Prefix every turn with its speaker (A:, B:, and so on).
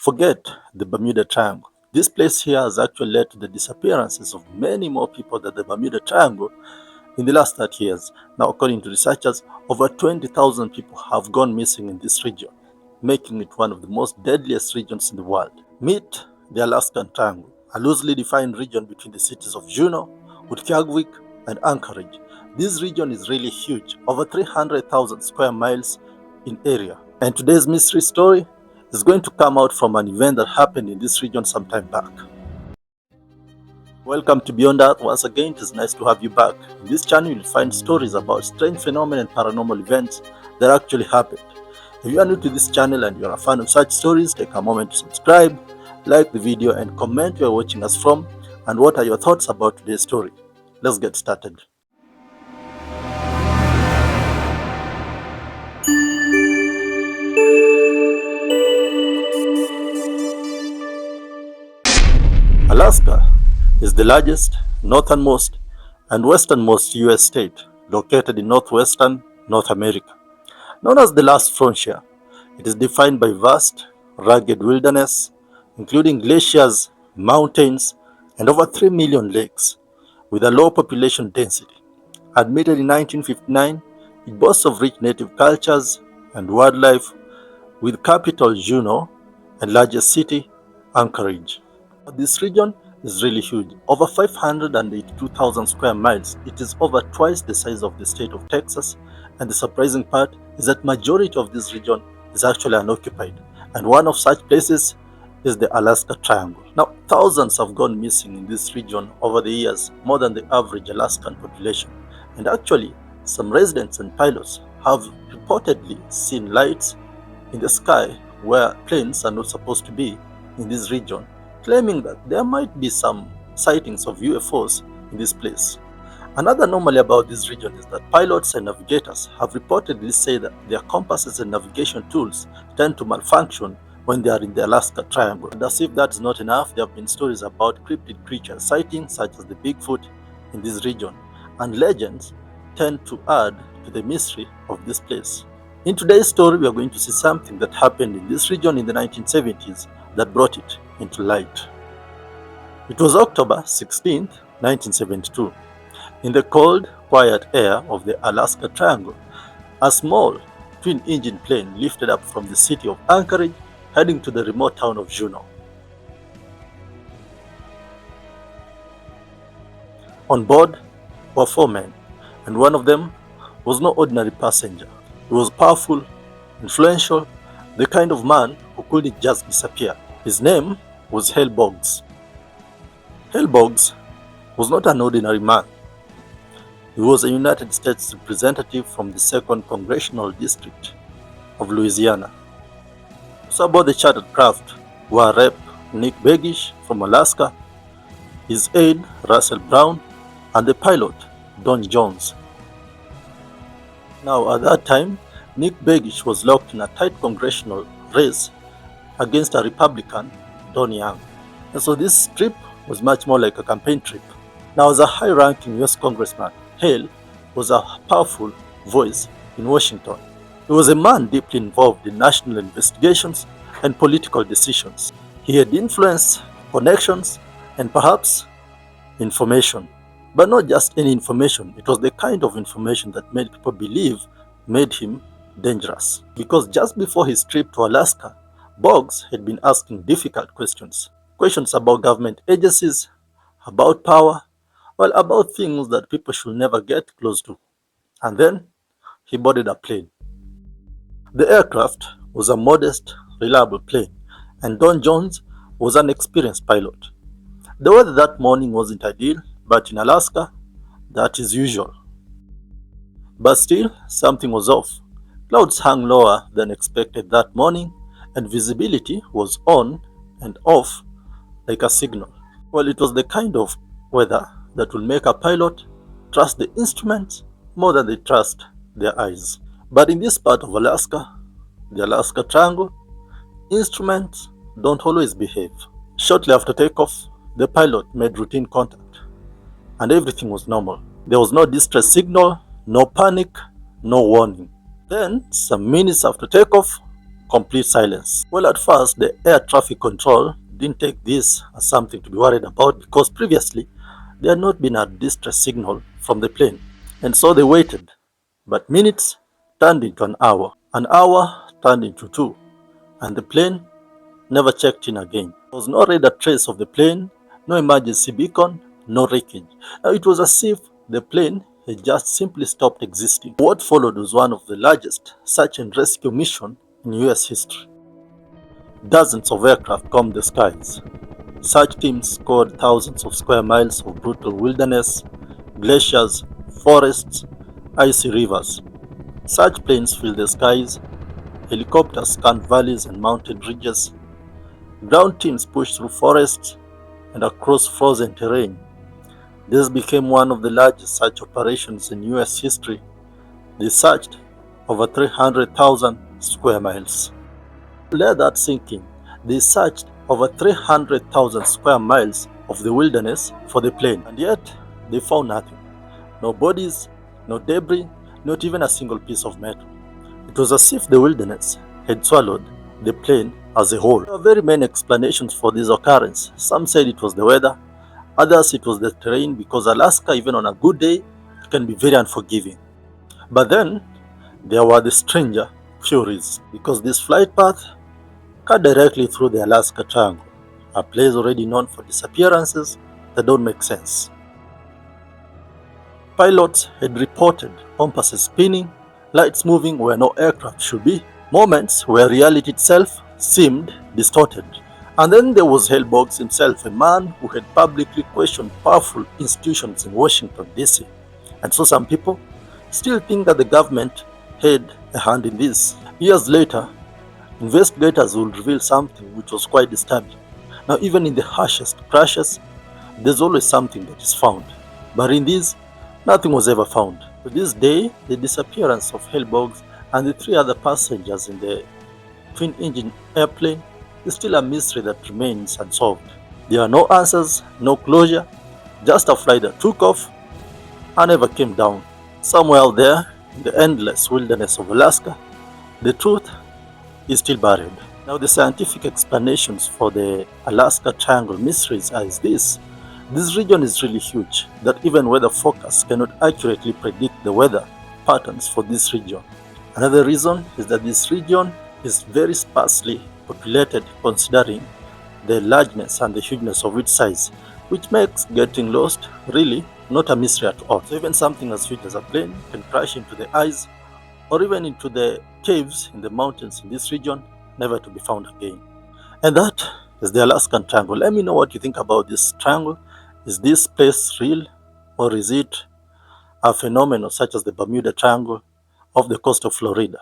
A: Forget the Bermuda Triangle. This place here has actually led to the disappearances of many more people than the Bermuda Triangle in the last 30 years. Now, according to researchers, over 20,000 people have gone missing in this region, making it one of the most deadliest regions in the world. Meet the Alaskan Triangle, a loosely defined region between the cities of Juneau, Utqiagvik, and Anchorage. This region is really huge, over 300,000 square miles in area. And today's mystery story is going to come out from an event that happened in this region some time back. Welcome to Beyond Earth. Once again, it is nice to have you back. In this channel, you'll find stories about strange phenomena and paranormal events that actually happened. If you are new to this channel and you're a fan of such stories, take a moment to subscribe, like the video, and comment where you're watching us from and what are your thoughts about today's story. Let's get started. Alaska is the largest, northernmost, and westernmost U.S. state located in northwestern North America. Known as the last frontier, it is defined by vast, rugged wilderness, including glaciers, mountains, and over 3 million lakes, with a low population density. Admitted in 1959, it boasts of rich native cultures and wildlife, with capital Juneau and largest city Anchorage. This region is really huge, over 582,000 square miles. It is over twice the size of the state of Texas, and the surprising part is that majority of this region is actually unoccupied, and one of such places is the Alaska Triangle. Now, thousands have gone missing in this region over the years, more than the average Alaskan population, and actually some residents and pilots have reportedly seen lights in the sky where planes are not supposed to be in this region, claiming that there might be some sightings of UFOs in this place. Another anomaly about this region is that pilots and navigators have reportedly said that their compasses and navigation tools tend to malfunction when they are in the Alaska Triangle. And as if that is not enough, there have been stories about cryptid creature sightings such as the Bigfoot in this region, and legends tend to add to the mystery of this place. In today's story, we are going to see something that happened in this region in the 1970s that brought it into light. It was October 16, 1972. In the cold, quiet air of the Alaska Triangle, a small twin-engine plane lifted up from the city of Anchorage, heading to the remote town of Juneau. On board were 4 men, and one of them was no ordinary passenger. He was powerful, influential, the kind of man who couldn't just disappear. His name was Hale Boggs. Hale Boggs was not an ordinary man. He was a United States representative from the 2nd Congressional District of Louisiana. So aboard the chartered craft were Rep. Nick Begich from Alaska, his aide Russell Brown, and the pilot Don Jones. Now, at that time, Nick Begich was locked in a tight congressional race against a Republican, Don Young. And so this trip was much more like a campaign trip. Now, as a high-ranking US congressman, Hale was a powerful voice in Washington. He was a man deeply involved in national investigations and political decisions. He had influence, connections, and perhaps information. But not just any information, it was the kind of information that made people believe made him dangerous. Because just before his trip to Alaska, Boggs had been asking difficult questions. Questions about government agencies, about power, well, about things that people should never get close to. And then he boarded a plane. The aircraft was a modest, reliable plane, and Don Jones was an experienced pilot. The weather that morning wasn't ideal, but in Alaska, that is usual. But still, something was off. Clouds hung lower than expected that morning, and visibility was on and off like a signal. Well, it was the kind of weather that will make a pilot trust the instruments more than they trust their eyes. But in this part of Alaska, the Alaska Triangle, instruments don't always behave. Shortly after takeoff, the pilot made routine contact, and everything was normal. There was no distress signal, no panic, no warning. Then, some minutes after takeoff, complete silence. Well, at first, the air traffic control didn't take this as something to be worried about because previously there had not been a distress signal from the plane. And so they waited. But minutes turned into an hour turned into two, and the plane never checked in again. There was no radar trace of the plane, no emergency beacon, no wreckage. Now it was as if the plane had just simply stopped existing. What followed was one of the largest search and rescue missions in US history. Dozens of aircraft combed the skies. Search teams scoured thousands of square miles of brutal wilderness, glaciers, forests, icy rivers. Search planes filled the skies, helicopters scanned valleys and mountain ridges, ground teams pushed through forests and across frozen terrain. This became one of the largest search operations in US history. They searched over 300,000 square miles. Let that sink in. They searched over 300,000 square miles of the wilderness for the plane, and yet they found nothing. No bodies, no debris, not even a single piece of metal. It was as if the wilderness had swallowed the plane as a whole. There are very many explanations for this occurrence. Some said it was the weather, others it was the terrain, because Alaska, even on a good day, it can be very unforgiving. But then there were the stranger theories, because this flight path cut directly through the Alaska Triangle, a place already known for disappearances that don't make sense. Pilots had reported compasses spinning, lights moving where no aircraft should be, moments where reality itself seemed distorted. And then there was Hellbox himself, a man who had publicly questioned powerful institutions in Washington, D.C. And so some people still think that the government had a hand in this. Years later, investigators will reveal something which was quite disturbing. Now, even in the harshest crashes, there's always something that is found. But in this, nothing was ever found. To this day, the disappearance of Hellbogs and the three other passengers in the twin-engine airplane is still a mystery that remains unsolved. There are no answers, no closure, just a flight that took off and never came down. Somewhere out there in the endless wilderness of Alaska, the truth is still buried. Now, the scientific explanations for the Alaska Triangle mysteries are this. This region is really huge, that even weather forecasts cannot accurately predict the weather patterns for this region. Another reason is that this region is very sparsely populated considering the largeness and the hugeness of its size, which makes getting lost really not a mystery at all. So even something as huge as a plane can crash into the ice or even into the caves in the mountains in this region, never to be found again. And that is the Alaskan Triangle. Let me know what you think about this triangle. Is this place real, or is it a phenomenon such as the Bermuda Triangle off the coast of Florida?